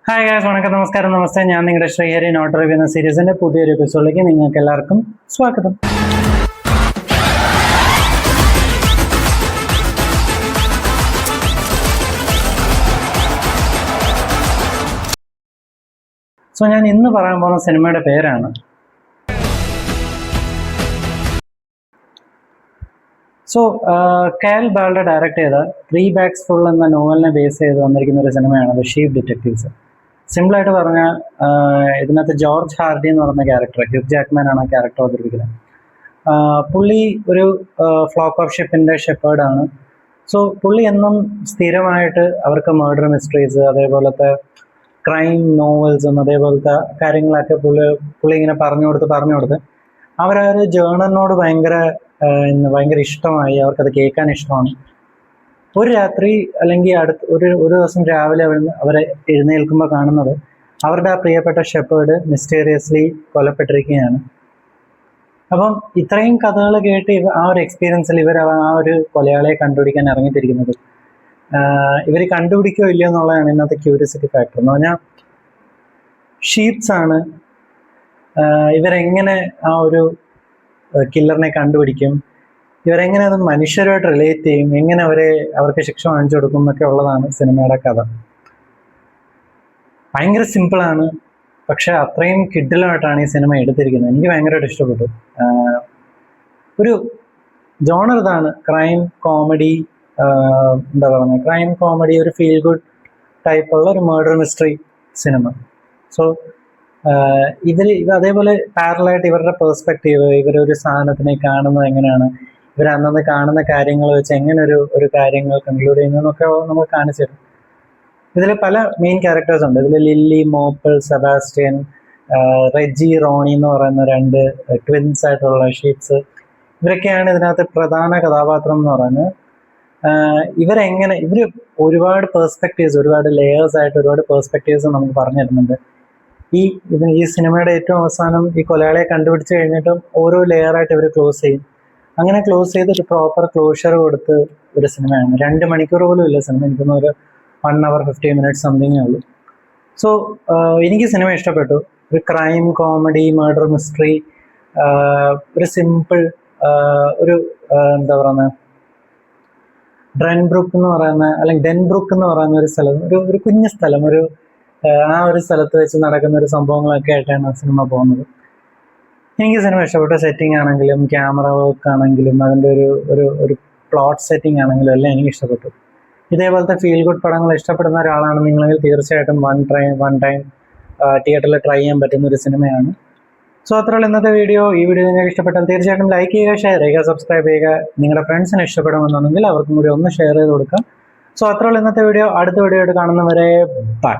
Hi guys, വണക്കം, നമസ്കാരം, നമസ്തേ. ഞാൻ നിങ്ങളുടെ ശ്രീഹരി നോട്ട് റിവ്യൂ എന്ന സീരീസിന്റെ പുതിയൊരു എപ്പിസോഡിലേക്ക് നിങ്ങൾക്ക് എല്ലാവർക്കും സ്വാഗതം. ഞാൻ ഇന്ന് പറയാൻ പോകുന്ന സിനിമയുടെ പേരാണ് കാൽ ബാൾഡ ഡയറക്ട് ചെയ്ത 3 Bags Full എന്ന നോവലിനെ ബേസ് ചെയ്ത് വന്നിരിക്കുന്ന ഒരു സിനിമയാണ് ദ ഷീപ്പ് ഡിറ്റക്റ്റീവ്സ്. സിമ്പിളായിട്ട് പറഞ്ഞാൽ ഇതിനകത്ത് ജോർജ് ഹാർഡി എന്ന് പറയുന്ന ക്യാരക്ടർ, ഹ്യൂ ജാക്ക്മാൻ ആണ് ആ ക്യാരക്ടർ അവതരിപ്പിക്കുന്നത്. പുള്ളി ഒരു ഫ്ലോക്ക് ഓഫ് ഷിപ്പിൻ്റെ ഷെപ്പേർഡാണ്. പുള്ളി എന്നും സ്ഥിരമായിട്ട് അവർക്ക് മർഡർ മിസ്റ്ററീസ്, അതേപോലത്തെ ക്രൈം നോവൽസും അതേപോലത്തെ കാര്യങ്ങളൊക്കെ പുള്ളി ഇങ്ങനെ പറഞ്ഞു കൊടുത്ത് അവരാ ഒരു ജേണലിനോട് ഭയങ്കര ഇഷ്ടമായി. അവർക്കത് കേൾക്കാൻ ഇഷ്ടമാണ്. ഒരു രാത്രി അല്ലെങ്കിൽ ഒരു ദിവസം രാവിലെ അവരെ എഴുന്നേൽക്കുമ്പോൾ കാണുന്നത് അവരുടെ ആ പ്രിയപ്പെട്ട ഷെപ്പേർഡ് മിസ്റ്റീരിയസ്ലി കൊല്ലപ്പെട്ടിരിക്കുകയാണ്. അപ്പം ഇത്രയും കഥകൾ കേട്ട് ആ ഒരു എക്സ്പീരിയൻസിൽ ഇവർ ആ ഒരു കൊലയാളിയെ കണ്ടുപിടിക്കാൻ ഇറങ്ങിത്തിരിക്കുന്നത്. ഇവർ കണ്ടുപിടിക്കുകയോ ഇല്ലയോ എന്നുള്ളതാണ് ഇന്നത്തെ ക്യൂരിയോസിറ്റി ഫാക്ടർ. എന്ന് പറഞ്ഞാൽ ഷീപ്സ് ആണ്. ഇവരെങ്ങനെ ആ ഒരു കില്ലറിനെ കണ്ടുപിടിക്കും, ഇവരെങ്ങനെ അത് മനുഷ്യരുമായിട്ട് റിലേറ്റ് ചെയ്യും, എങ്ങനെ അവർക്ക് ശിക്ഷ വാങ്ങിച്ചു കൊടുക്കും എന്നൊക്കെ ഉള്ളതാണ് സിനിമയുടെ കഥ. ഭയങ്കര സിമ്പിളാണ്, പക്ഷെ അത്രയും കിഡിലുമായിട്ടാണ് ഈ സിനിമ എടുത്തിരിക്കുന്നത്. എനിക്ക് ഭയങ്കരമായിട്ട് ഇഷ്ടപ്പെട്ടു. ഒരു ജോണർ ഇതാണ്, ക്രൈം കോമഡി. എന്താ പറയുക, ക്രൈം കോമഡി, ഒരു ഫീൽ ഗുഡ് ടൈപ്പുള്ള ഒരു മർഡർ മിസ്റ്ററി സിനിമ. ഇവർ അതേപോലെ പാരലായിട്ട് ഇവരുടെ പേഴ്സ്പെക്റ്റീവ്, ഇവരൊരു സാധനത്തിനെ കാണുന്നത് എങ്ങനെയാണ്, ഇവർ അന്നന്ന് കാണുന്ന കാര്യങ്ങൾ വെച്ച് എങ്ങനെ ഒരു കാര്യങ്ങൾ കൺക്ലൂഡ് ചെയ്യുന്നതെന്നൊക്കെ നമുക്ക് കാണിച്ചു തരും. ഇതിൽ പല മെയിൻ ക്യാരക്ടേഴ്സ് ഉണ്ട്. ഇതിൽ ലില്ലി, മോപ്പിൾ, സെബാസ്റ്റ്യൻ, റെജി, റോണി എന്ന് പറയുന്ന 2 ട്വിൻസ് ആയിട്ടുള്ള ഷീപ്സ്, ഇവരൊക്കെയാണ് ഇതിനകത്ത് പ്രധാന കഥാപാത്രം എന്ന് പറയുന്നത്. ഇവർ ഒരുപാട് പേഴ്സ്പെക്റ്റീവ്സ്, ഒരുപാട് ലേയേഴ്സ് ആയിട്ട് ഒരുപാട് പേഴ്സ്പെക്റ്റീവ്സ് നമുക്ക് പറഞ്ഞു തരുന്നുണ്ട്. ഈ സിനിമയുടെ ഏറ്റവും അവസാനം ഈ കൊലയാളിയെ കണ്ടുപിടിച്ച് കഴിഞ്ഞിട്ടും ഓരോ ലെയറായിട്ട് ഇവർ ക്ലോസ് ചെയ്യും. അങ്ങനെ ക്ലോസ് ചെയ്തിട്ട് പ്രോപ്പർ ക്ലോഷർ കൊടുത്ത് ഒരു സിനിമയാണ്. 2 മണിക്കൂർ പോലും ഇല്ല സിനിമ, എനിക്കൊന്ന് ഒരു 1 hour 50 minutes സംതിങ്ങേ ഉള്ളൂ. എനിക്ക് സിനിമ ഇഷ്ടപ്പെട്ടു. ഒരു ക്രൈം കോമഡി മർഡർ മിസ്റ്ററി, ഒരു സിമ്പിൾ, ഒരു എന്താ പറയുന്നത്, ഡെൻബ്രൂക്ക് എന്ന് പറയുന്ന ഒരു സ്ഥലം, ഒരു കുഞ്ഞു സ്ഥലം, ആ ഒരു സ്ഥലത്ത് വെച്ച് നടക്കുന്ന ഒരു സംഭവങ്ങളൊക്കെ ആയിട്ടാണ് ആ സിനിമ പോകുന്നത്. എനിക്ക് സിനിമ ഇഷ്ടപ്പെട്ടു. സെറ്റിംഗ് ആണെങ്കിലും ക്യാമറ വർക്ക് ആണെങ്കിലും അതിൻ്റെ ഒരു പ്ലോട്ട് സെറ്റിംഗ് ആണെങ്കിലും എല്ലാം എനിക്ക് ഇഷ്ടപ്പെട്ടു. ഇതേപോലത്തെ ഫീൽ ഗുഡ് പടങ്ങൾ ഇഷ്ടപ്പെടുന്ന ഒരാളാണ് നിങ്ങളെങ്കിൽ തീർച്ചയായിട്ടും വൺ ടൈം തിയേറ്ററിൽ ട്രൈ ചെയ്യാൻ പറ്റുന്ന ഒരു സിനിമയാണ്. അത്രയുള്ള ഇന്നത്തെ വീഡിയോ. ഈ വീഡിയോ നിങ്ങൾക്ക് ഇഷ്ടപ്പെട്ടാൽ തീർച്ചയായിട്ടും ലൈക്ക് ചെയ്യുക, ഷെയർ ചെയ്യുക, സബ്സ്ക്രൈബ് ചെയ്യുക. നിങ്ങളുടെ ഫ്രണ്ട്സിന് ഇഷ്ടപ്പെടുമെന്നുണ്ടെങ്കിൽ അവർക്കും കൂടി ഒന്ന് ഷെയർ ചെയ്ത് കൊടുക്കാം. അത്രയുള്ള ഇന്നത്തെ വീഡിയോ. അടുത്ത വീഡിയോ ആയിട്ട് കാണുന്നവരെ ബൈ.